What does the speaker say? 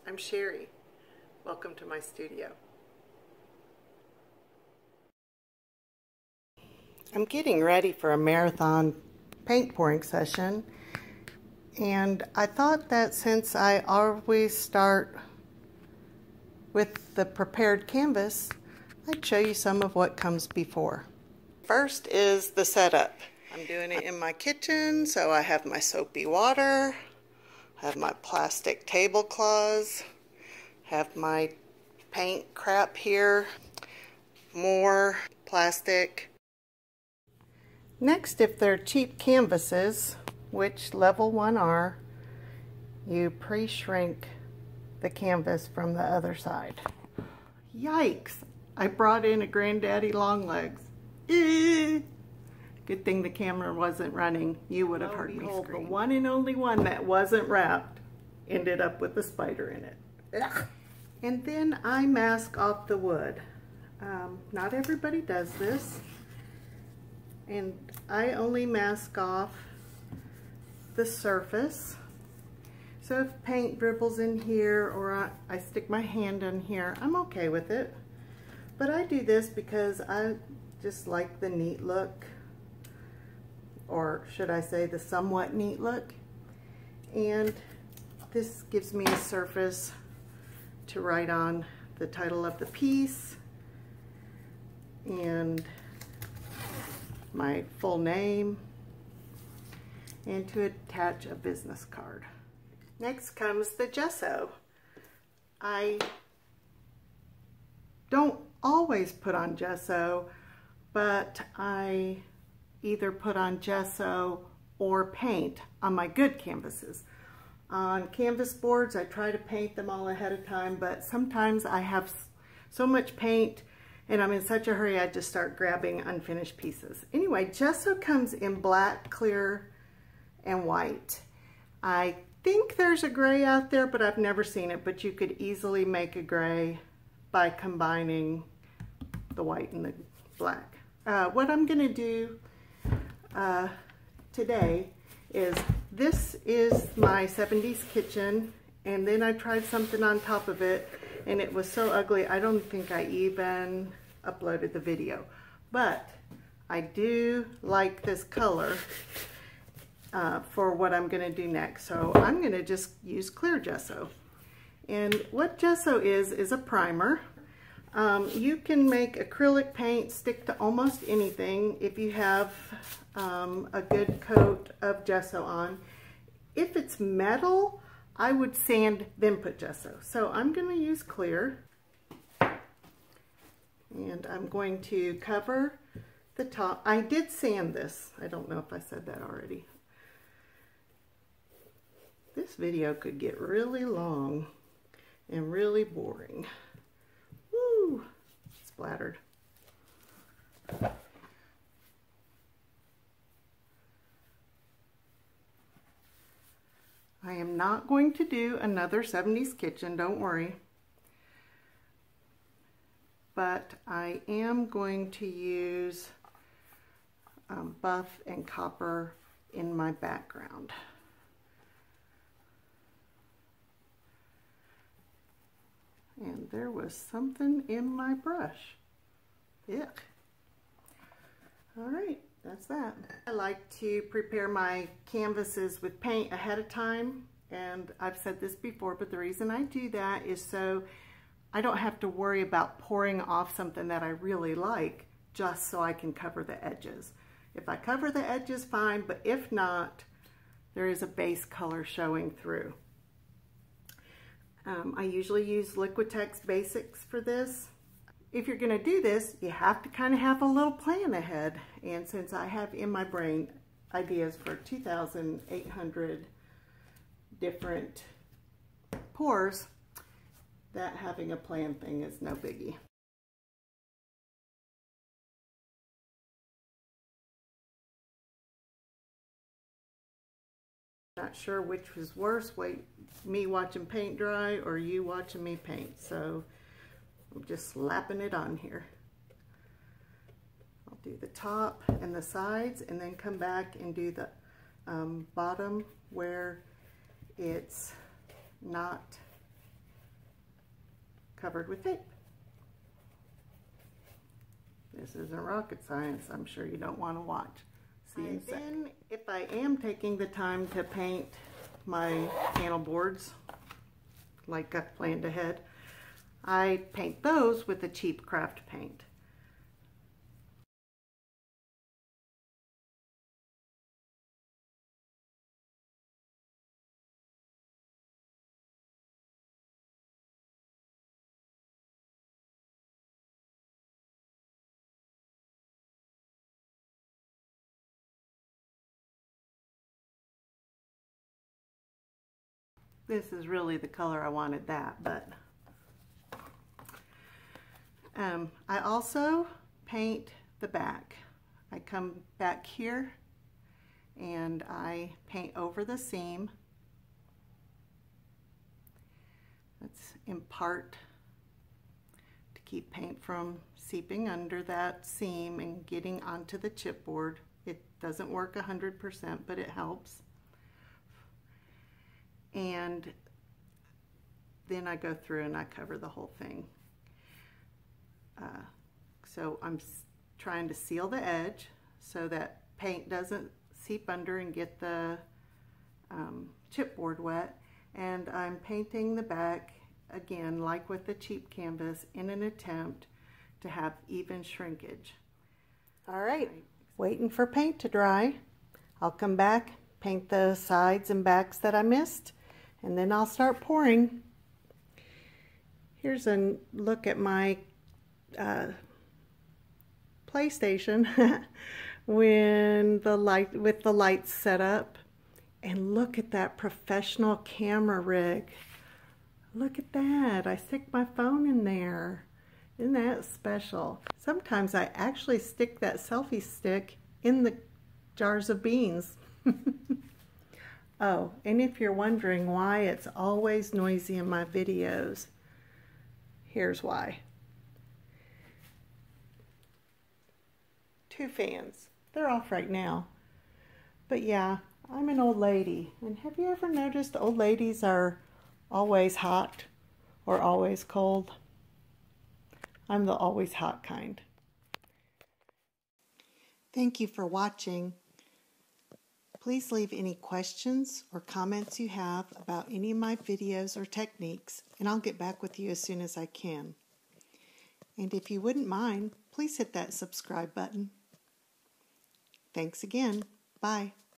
I'm Sherry. Welcome to my studio. I'm getting ready for a marathon paint pouring session, and I thought that since I always start with the prepared canvas, I'd show you some of what comes before. First is the setup. I'm doing it in my kitchen, so I have my soapy water, I have my plastic tablecloths, have my paint crap here, more plastic. Next, if they're cheap canvases, which level 1 are, you pre-shrink the canvas from the other side. Yikes! I brought in a Granddaddy Longlegs. Good thing the camera wasn't running. You would have heard me scream. The one and only one that wasn't wrapped ended up with a spider in it. Ugh. And then I mask off the wood. Not everybody does this. And I only mask off the surface. So if paint dribbles in here or I stick my hand in here, I'm okay with it. But I do this because I just like the neat look, or should I say the somewhat neat look. And this gives me a surface to write on the title of the piece and my full name, and to attach a business card. Next comes the gesso. I don't always put on gesso, but I either put on gesso or paint on my good canvases. On canvas boards, I try to paint them all ahead of time, but sometimes I have so much paint and I'm in such a hurry I just start grabbing unfinished pieces. Anyway, gesso comes in black, clear, and white. I think there's a gray out there, but I've never seen it, but you could easily make a gray by combining the white and the black. What I'm gonna do today is, this is my 70s kitchen, and then I tried something on top of it, and it was so ugly I don't think I even uploaded the video. But I do like this color for what I'm gonna do next. So I'm gonna just use clear gesso. And what gesso is a primer. You can make acrylic paint stick to almost anything if you have a good coat of gesso on. If it's metal, I would sand then put gesso. So I'm going to use clear, and I'm going to cover the top. I did sand this. I don't know if I said that already. This video could get really long and really boring. Woo! Splattered. I am not going to do another 70s kitchen, don't worry. But I am going to use buff and copper in my background. And there was something in my brush. Yuck. All right. That's that. I like to prepare my canvases with paint ahead of time, and I've said this before, but the reason I do that is so I don't have to worry about pouring off something that I really like just so I can cover the edges. If I cover the edges, fine, but if not, there is a base color showing through. I usually use Liquitex Basics for this. If you're going to do this, you have to kind of have a little plan ahead. And since I have in my brain ideas for 2,800 different pours, that having a plan thing is no biggie. Not sure which was worse, me watching paint dry or you watching me paint. So I'm just slapping it on here. I'll do the top and the sides and then come back and do the bottom where it's not covered with tape. This isn't rocket science. I'm sure you don't want to watch. See you in a sec. Then, if I am taking the time to paint my panel boards, like I've planned ahead, I paint those with a cheap craft paint. This is really the color I wanted that, but I also paint the back. I come back here and I paint over the seam. That's in part to keep paint from seeping under that seam and getting onto the chipboard. It doesn't work 100%, but it helps. And then I go through and I cover the whole thing. So I'm trying to seal the edge so that paint doesn't seep under and get the chipboard wet. And I'm painting the back again, like with the cheap canvas, in an attempt to have even shrinkage. All right, waiting for paint to dry. I'll come back, paint the sides and backs that I missed, and then I'll start pouring. Here's a look at my PlayStation with the lights set up, and look at that professional camera rig. Look at that. I stick my phone in there. Isn't that special? Sometimes I actually stick that selfie stick in the jars of beans. Oh, and if you're wondering why it's always noisy in my videos, here's why. 2 fans. They're off right now. But yeah, I'm an old lady. And have you ever noticed old ladies are always hot or always cold? I'm the always hot kind. Thank you for watching. Please leave any questions or comments you have about any of my videos or techniques, and I'll get back with you as soon as I can. And if you wouldn't mind, please hit that subscribe button. Thanks again. Bye.